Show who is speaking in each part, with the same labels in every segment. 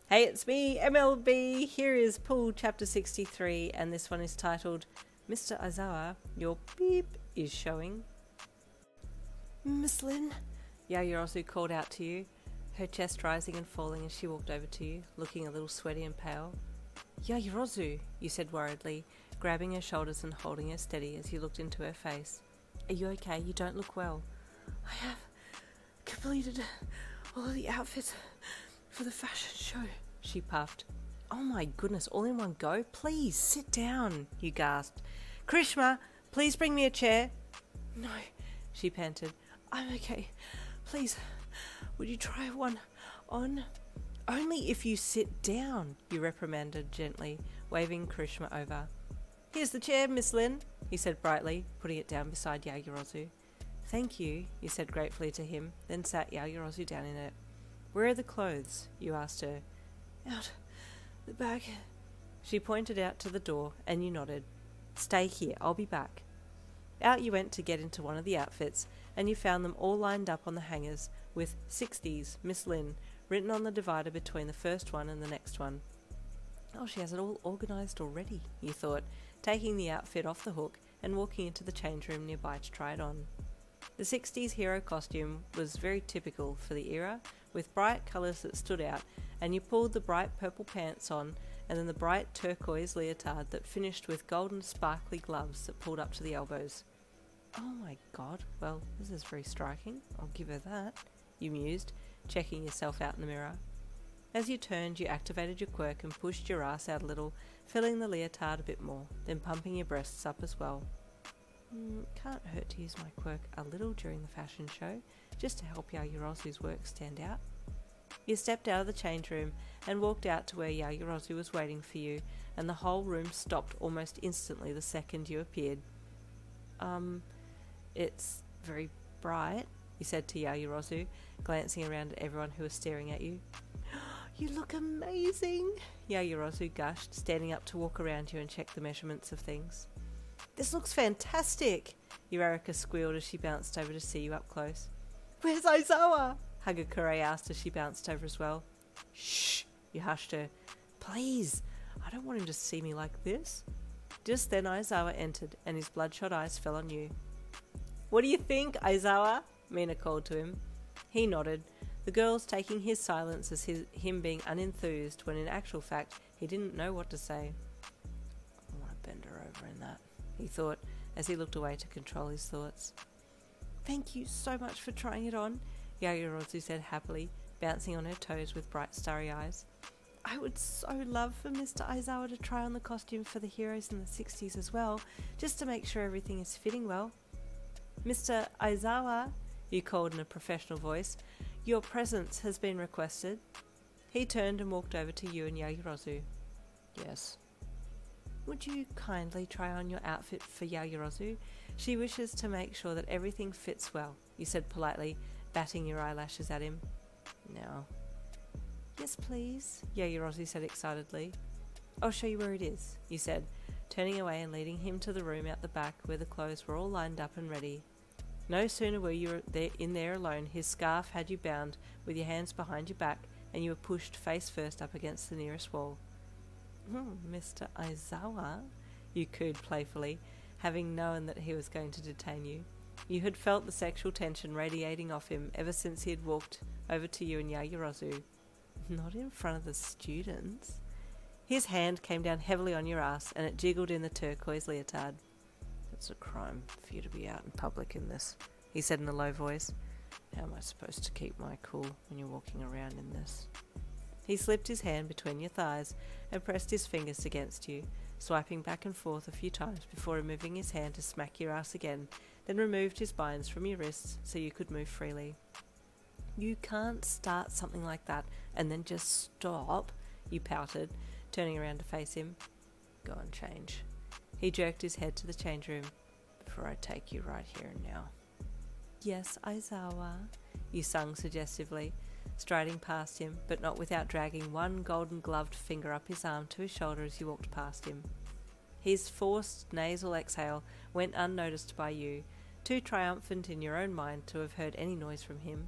Speaker 1: Hey, it's me, MLB. Here is Pool Chapter 63, and this one is titled, Mr. Aizawa, your beep is showing. Miss Lynn, Yaoyorozu called out to you, her chest rising and falling as she walked over to you, looking a little sweaty and pale. Yaoyorozu, you said worriedly, grabbing her shoulders and holding her steady as you looked into her face. Are you okay? You don't look well. I have completed all of the outfits for the fashion show, she puffed. Oh my goodness, all in one go? Please, sit down, you gasped. Krishma, please bring me a chair. No, she panted. I'm okay. Please, would you try one on? Only if you sit down, you reprimanded gently, waving Krishma over. Here's the chair, Miss Lynn, he said brightly, putting it down beside Yaoyorozu. Thank you, you said gratefully to him, then sat Yaoyorozu down in it. Where are the clothes? You asked her. Out the back. She pointed out to the door, and you nodded. Stay here, I'll be back. Out you went to get into one of the outfits, and you found them all lined up on the hangers, with 60s, Miss Lynn, written on the divider between the first one and the next one. Oh, she has it all organised already, you thought, taking the outfit off the hook and walking into the change room nearby to try it on. The 60s hero costume was very typical for the era, with bright colours that stood out, and you pulled the bright purple pants on, and then the bright turquoise leotard that finished with golden sparkly gloves that pulled up to the elbows. Oh my god, well, this is very striking, I'll give her that, you mused, checking yourself out in the mirror. As you turned, you activated your quirk and pushed your ass out a little, filling the leotard a bit more, then pumping your breasts up as well. Can't hurt to use my quirk a little during the fashion show, just to help Yaoyorozu's work stand out. You stepped out of the change room and walked out to where Yaoyorozu was waiting for you, and the whole room stopped almost instantly the second you appeared. It's very bright, you said to Yaoyorozu, glancing around at everyone who was staring at you. You look amazing, Yaoyorozu gushed, standing up to walk around you and check the measurements of things. This looks fantastic, Uraraka squealed as she bounced over to see you up close. Where's Aizawa? Hagakure asked as she bounced over as well. Shh, you hushed her. Please, I don't want him to see me like this. Just then Aizawa entered and his bloodshot eyes fell on you. What do you think, Aizawa? Mina called to him. He nodded, the girls taking his silence as him being unenthused when in actual fact he didn't know what to say. I want to bend her over in that, he thought as he looked away to control his thoughts. Thank you so much for trying it on, Yaoyorozu said happily, bouncing on her toes with bright starry eyes. I would so love for Mr. Aizawa to try on the costume for the heroes in the 60s as well, just to make sure everything is fitting well. Mr. Aizawa, you called in a professional voice, your presence has been requested. He turned and walked over to you and Yaoyorozu. Yes. Would you kindly try on your outfit for Yaoyorozu? She wishes to make sure that everything fits well, you said politely, batting your eyelashes at him. No. Yes, please, Yaoyorozu said excitedly. I'll show you where it is, you said, turning away and leading him to the room out the back where the clothes were all lined up and ready. No sooner were you in there alone, his scarf had you bound with your hands behind your back, and you were pushed face first up against the nearest wall. Mr. Aizawa, you cooed playfully, having known that he was going to detain you. You had felt the sexual tension radiating off him ever since he had walked over to you and Yaoyorozu. Not in front of the students. His hand came down heavily on your ass, and it jiggled in the turquoise leotard. It's a crime for you to be out in public in this, he said in a low voice. How am I supposed to keep my cool when you're walking around in this? He slipped his hand between your thighs and pressed his fingers against you, swiping back and forth a few times before removing his hand to smack your ass again, then removed his binds from your wrists so you could move freely. You can't start something like that and then just stop, you pouted, turning around to face him. Go and change. He jerked his head to the change room. Before I take you right here and now. Yes, Aizawa, you sung suggestively, striding past him, but not without dragging one golden-gloved finger up his arm to his shoulder as you walked past him. His forced nasal exhale went unnoticed by you, too triumphant in your own mind to have heard any noise from him.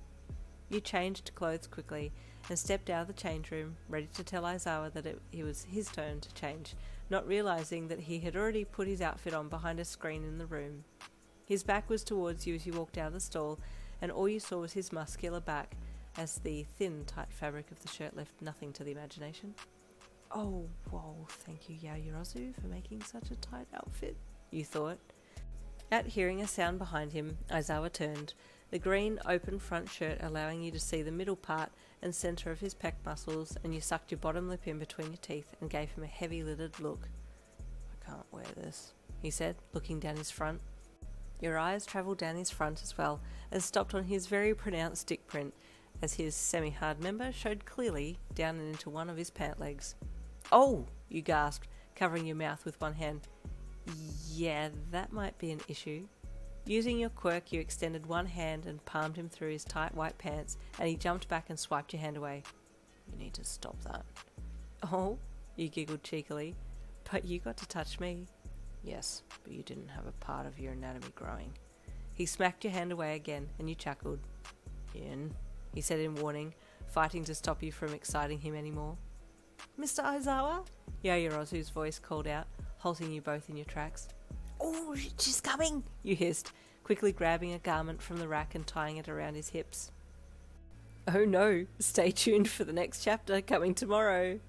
Speaker 1: You changed clothes quickly, and stepped out of the change room, ready to tell Aizawa that it was his turn to change, not realising that he had already put his outfit on behind a screen in the room. His back was towards you as you walked out of the stall, and all you saw was his muscular back, as the thin, tight fabric of the shirt left nothing to the imagination. "Oh, whoa, thank you, Yaoyorozu, for making such a tight outfit," you thought. At hearing a sound behind him, Aizawa turned, the green, open front shirt allowing you to see the middle part and centre of his pec muscles, and you sucked your bottom lip in between your teeth and gave him a heavy-lidded look. "I can't wear this," he said, looking down his front. Your eyes travelled down his front as well, and stopped on his very pronounced dick print, as his semi-hard member showed clearly down and into one of his pant legs. "Oh!" you gasped, covering your mouth with one hand. "Yeah, that might be an issue." Using your quirk, you extended one hand and palmed him through his tight white pants, and he jumped back and swiped your hand away. "You need to stop that." "Oh?" you giggled cheekily. "But you got to touch me." "Yes, but you didn't have a part of your anatomy growing." He smacked your hand away again, and you chuckled. "In," he said in warning, fighting to stop you from exciting him anymore. "Mr. Aizawa?" Yaoyorozu's voice called out, halting you both in your tracks. "Oh, she's coming!" you hissed, quickly grabbing a garment from the rack and tying it around his hips. "Oh no, stay tuned for the next chapter coming tomorrow."